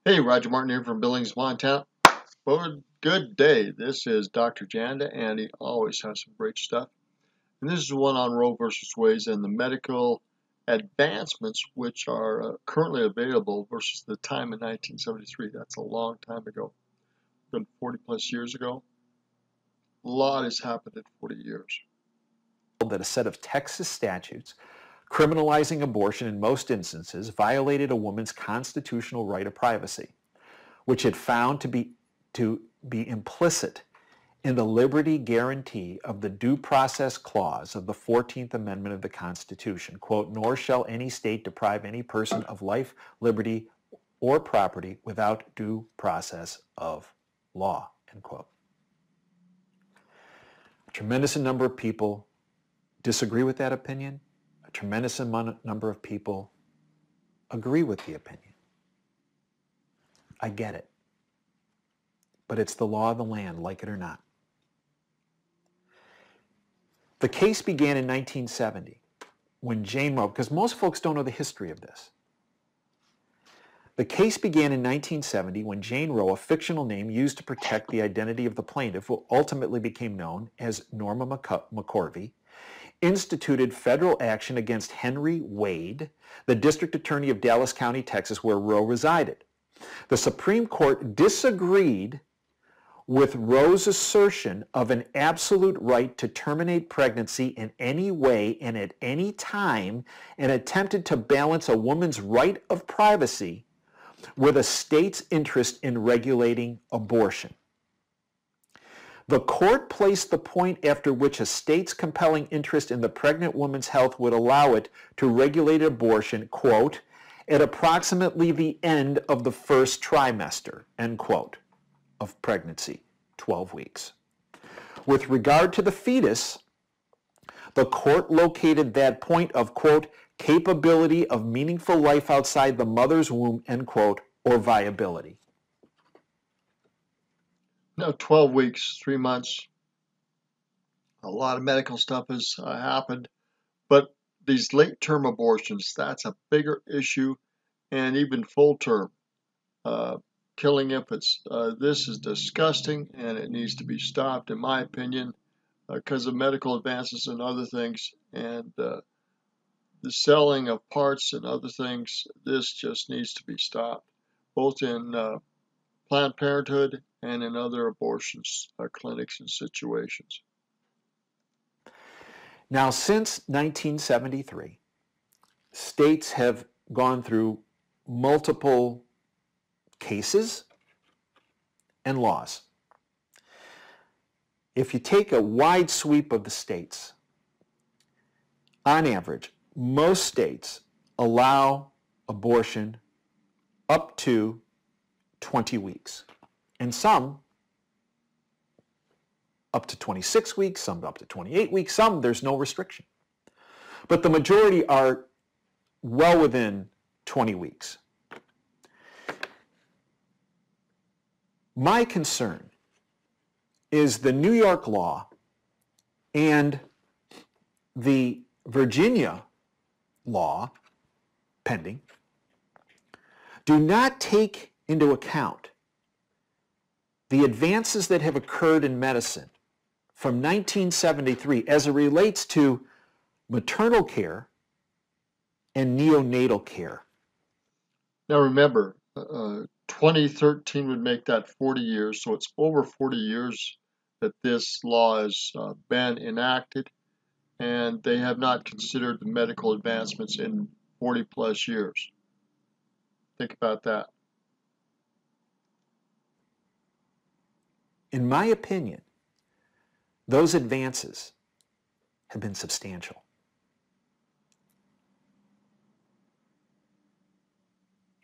Hey, Roger Martin here from Billings, Montana. Well, good day. This is Dr. Janda, and he always has some great stuff. And this is one on Roe versus Wade and the medical advancements which are currently available versus the time in 1973. That's a long time ago, been 40 plus years ago. A lot has happened in 40 years. That a set of Texas statutes criminalizing abortion in most instances violated a woman's constitutional right of privacy, which it found to be implicit in the liberty guarantee of the Due Process Clause of the 14th Amendment of the Constitution, quote, "Nor shall any state deprive any person of life, liberty, or property without due process of law," end quote. A tremendous number of people disagree with that opinion. A tremendous number of people agree with the opinion. I get it. But it's the law of the land, like it or not. The case began in 1970 when Jane Roe, because most folks don't know the history of this. The case began in 1970 when Jane Roe, a fictional name used to protect the identity of the plaintiff, who ultimately became known as Norma McCorvey, instituted federal action against Henry Wade, the district attorney of Dallas County, Texas, where Roe resided. The Supreme Court disagreed with Roe's assertion of an absolute right to terminate pregnancy in any way and at any time, and attempted to balance a woman's right of privacy with a state's interest in regulating abortion. The court placed the point after which a state's compelling interest in the pregnant woman's health would allow it to regulate abortion, quote, "at approximately the end of the first trimester," end quote, of pregnancy, 12 weeks. With regard to the fetus, the court located that point of, quote, "capability of meaningful life outside the mother's womb," end quote, or viability. Now, 12 weeks, 3 months, a lot of medical stuff has happened, but these late-term abortions, that's a bigger issue, and even full-term. Killing infants. This is disgusting, and it needs to be stopped, in my opinion, because of medical advances and other things, and the selling of parts and other things. This just needs to be stopped, both in Planned Parenthood and in other abortions clinics and situations. Now, since 1973, states have gone through multiple cases and laws. If you take a wide sweep of the states, on average, most states allow abortion up to 20 weeks, and some up to 26 weeks, some up to 28 weeks, some there's no restriction. But the majority are well within 20 weeks. My concern is the New York law and the Virginia law, pending, do not take into account the advances that have occurred in medicine from 1973 as it relates to maternal care and neonatal care. Now remember, 2013 would make that 40 years, so it's over 40 years that this law has been enacted, and they have not considered the medical advancements in 40 plus years. Think about that. In my opinion, those advances have been substantial.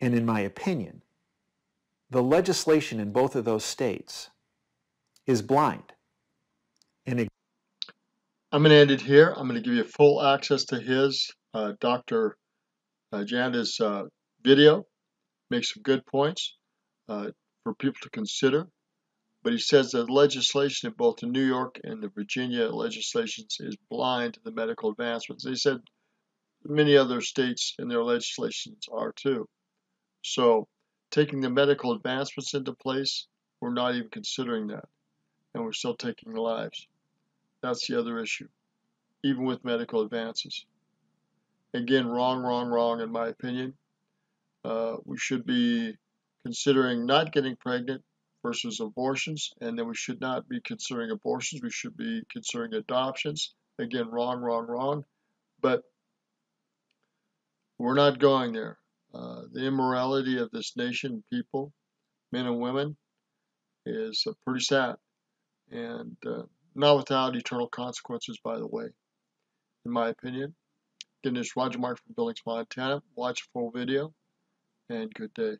And in my opinion, the legislation in both of those states is blind. And I'm going to end it here. I'm going to give you full access to his Dr. Janda's video. Makes some good points for people to consider. But he says that legislation in both the New York and the Virginia legislations is blind to the medical advancements. They said many other states in their legislations are too. So taking the medical advancements into place, we're not even considering that, and we're still taking lives. That's the other issue, even with medical advances. Again, wrong, in my opinion. We should be considering not getting pregnant versus abortions, and then we should not be considering abortions. We should be considering adoptions. Again, wrong. But we're not going there. The immorality of this nation, people, men and women, is pretty sad, and not without eternal consequences, by the way, in my opinion. Again, this is Roger Mark from Billings, Montana. Watch the full video, and good day.